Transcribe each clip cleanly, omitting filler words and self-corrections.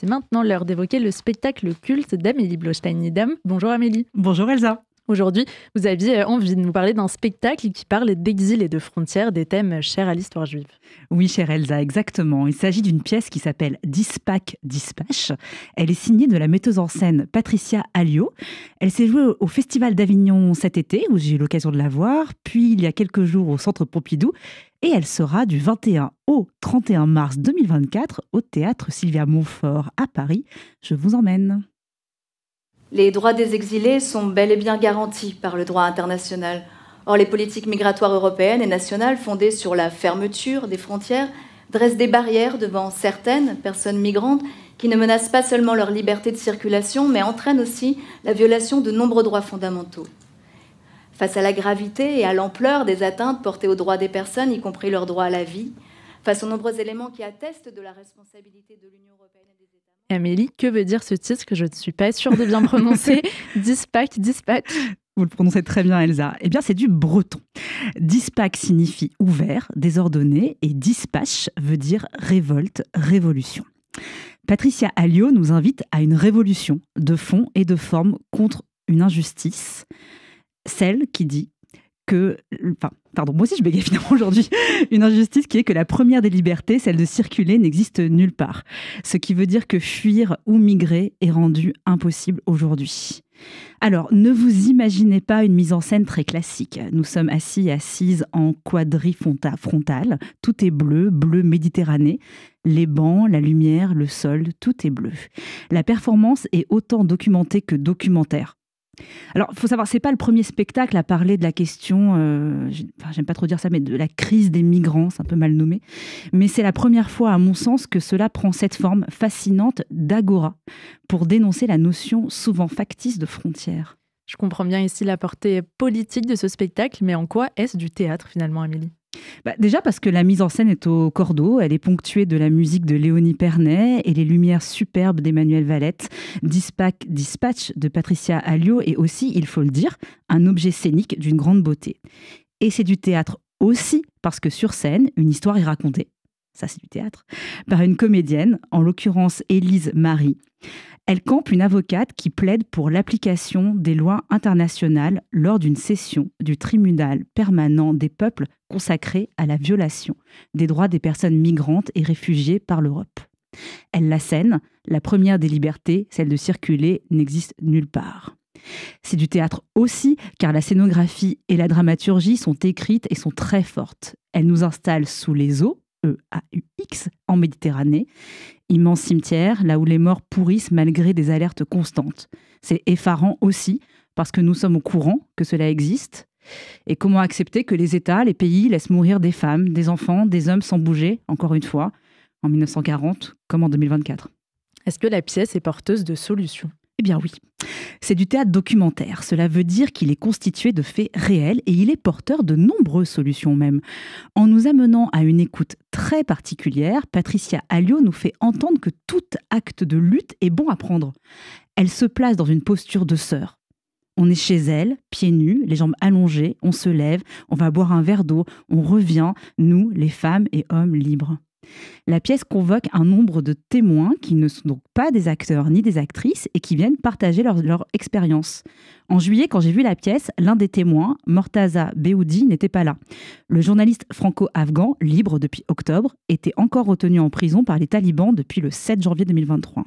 c'est maintenant l'heure d'évoquer le spectacle culte d'Amélie Blostein-Nidam. Bonjour Amélie. Bonjour Elsa. Aujourd'hui, vous aviez envie de nous parler d'un spectacle qui parle d'exil et de frontières, des thèmes chers à l'histoire juive. Oui, chère Elsa, exactement. Il s'agit d'une pièce qui s'appelle Dispac Dispatch. Elle est signée de la metteuse en scène Patricia Alliot. Elle s'est jouée au Festival d'Avignon cet été, où j'ai eu l'occasion de la voir, puis il y a quelques jours au Centre Pompidou, et elle sera du 21 au 31 mars 2024 au Théâtre Sylvia Montfort à Paris. Je vous emmène. Les droits des exilés sont bel et bien garantis par le droit international. Or, les politiques migratoires européennes et nationales fondées sur la fermeture des frontières dressent des barrières devant certaines personnes migrantes qui ne menacent pas seulement leur liberté de circulation, mais entraînent aussi la violation de nombreux droits fondamentaux. Face à la gravité et à l'ampleur des atteintes portées aux droits des personnes, y compris leur droit à la vie, face aux nombreux éléments qui attestent de la responsabilité de l'Union européenne et des États membres. Amélie, que veut dire ce titre que je ne suis pas sûre de bien prononcer? Dispac Dispatch. Vous le prononcez très bien, Elsa. Eh bien, c'est du breton. Dispac signifie ouvert, désordonné, et dispatch veut dire révolte, révolution. Patricia Alliot nous invite à une révolution de fond et de forme contre une injustice, celle qui dit que... moi aussi je bégaye finalement aujourd'hui. Une injustice qui est que la première des libertés, celle de circuler, n'existe nulle part. Ce qui veut dire que fuir ou migrer est rendu impossible aujourd'hui. Alors, ne vous imaginez pas une mise en scène très classique. Nous sommes assises en quadrifrontale. Tout est bleu, bleu Méditerranée. Les bancs, la lumière, le sol, tout est bleu. La performance est autant documentée que documentaire. Alors, il faut savoir, c'est pas le premier spectacle à parler de la question, j'aime pas trop dire ça, mais de la crise des migrants, c'est un peu mal nommé. Mais c'est la première fois, à mon sens, que cela prend cette forme fascinante d'agora pour dénoncer la notion souvent factice de frontière. Je comprends bien ici la portée politique de ce spectacle, mais en quoi est-ce du théâtre finalement, Amélie ? Déjà parce que la mise en scène est au cordeau, elle est ponctuée de la musique de Léonie Pernet et les lumières superbes d'Emmanuel Valette. Dispac Dispatch de Patricia Alliot est aussi, il faut le dire, un objet scénique d'une grande beauté. Et c'est du théâtre aussi parce que sur scène, une histoire est racontée, ça c'est du théâtre, par une comédienne, en l'occurrence Élise Marie. Elle campe une avocate qui plaide pour l'application des lois internationales lors d'une session du tribunal permanent des peuples consacré à la violation des droits des personnes migrantes et réfugiées par l'Europe. Elle l'assène, la première des libertés, celle de circuler, n'existe nulle part. C'est du théâtre aussi, car la scénographie et la dramaturgie sont écrites et sont très fortes. Elle nous installe sous les eaux, EAUX, en Méditerranée. Immense cimetière, là où les morts pourrissent malgré des alertes constantes. C'est effarant aussi, parce que nous sommes au courant que cela existe. Et comment accepter que les États, les pays laissent mourir des femmes, des enfants, des hommes sans bouger, encore une fois, en 1940 comme en 2024. Est-ce que la pièce est porteuse de solutions ? Eh bien oui. C'est du théâtre documentaire. Cela veut dire qu'il est constitué de faits réels et il est porteur de nombreuses solutions même. En nous amenant à une écoute très particulière, Patricia Alliot nous fait entendre que tout acte de lutte est bon à prendre. Elle se place dans une posture de sœur. On est chez elle, pieds nus, les jambes allongées, on se lève, on va boire un verre d'eau, on revient, nous, les femmes et hommes libres. La pièce convoque un nombre de témoins qui ne sont donc pas des acteurs ni des actrices et qui viennent partager leur expérience. En juillet, quand j'ai vu la pièce, l'un des témoins, Mortaza Behoudi, n'était pas là. Le journaliste franco-afghan, libre depuis octobre, était encore retenu en prison par les talibans depuis le 7 janvier 2023.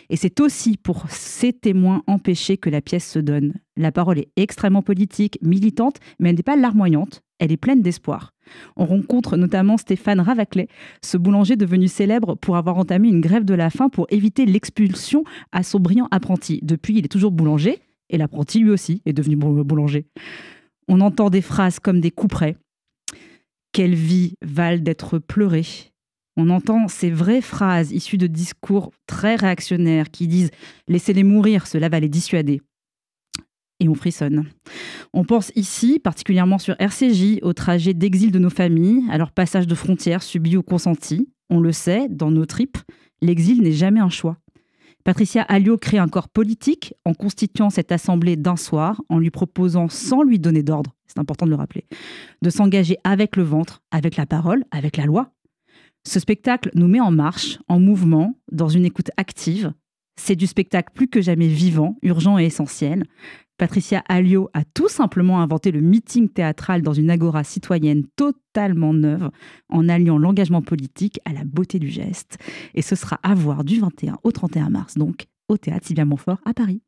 Et c'est aussi pour ces témoins empêchés que la pièce se donne. La parole est extrêmement politique, militante, mais elle n'est pas larmoyante, elle est pleine d'espoir. On rencontre notamment Stéphane Ravaclet, ce boulanger devenu célèbre pour avoir entamé une grève de la faim pour éviter l'expulsion à son brillant apprenti. Depuis, il est toujours boulanger, et l'apprenti lui aussi est devenu boulanger. On entend des phrases comme des couperets. « Quelle vie valent d'être pleurée ?» On entend ces vraies phrases issues de discours très réactionnaires qui disent « Laissez-les mourir, cela va les dissuader ». Et on frissonne. On pense ici, particulièrement sur RCJ, au trajet d'exil de nos familles, à leur passage de frontières subi ou consenti. On le sait, dans nos tripes, l'exil n'est jamais un choix. Patricia Alliot crée un corps politique en constituant cette assemblée d'un soir, en lui proposant, sans lui donner d'ordre, c'est important de le rappeler, de s'engager avec le ventre, avec la parole, avec la loi. Ce spectacle nous met en marche, en mouvement, dans une écoute active. C'est du spectacle plus que jamais vivant, urgent et essentiel. Patricia Alliot a tout simplement inventé le meeting théâtral dans une agora citoyenne totalement neuve, en alliant l'engagement politique à la beauté du geste. Et ce sera à voir du 21 au 31 mars, donc au Théâtre Sylvia Montfort à Paris.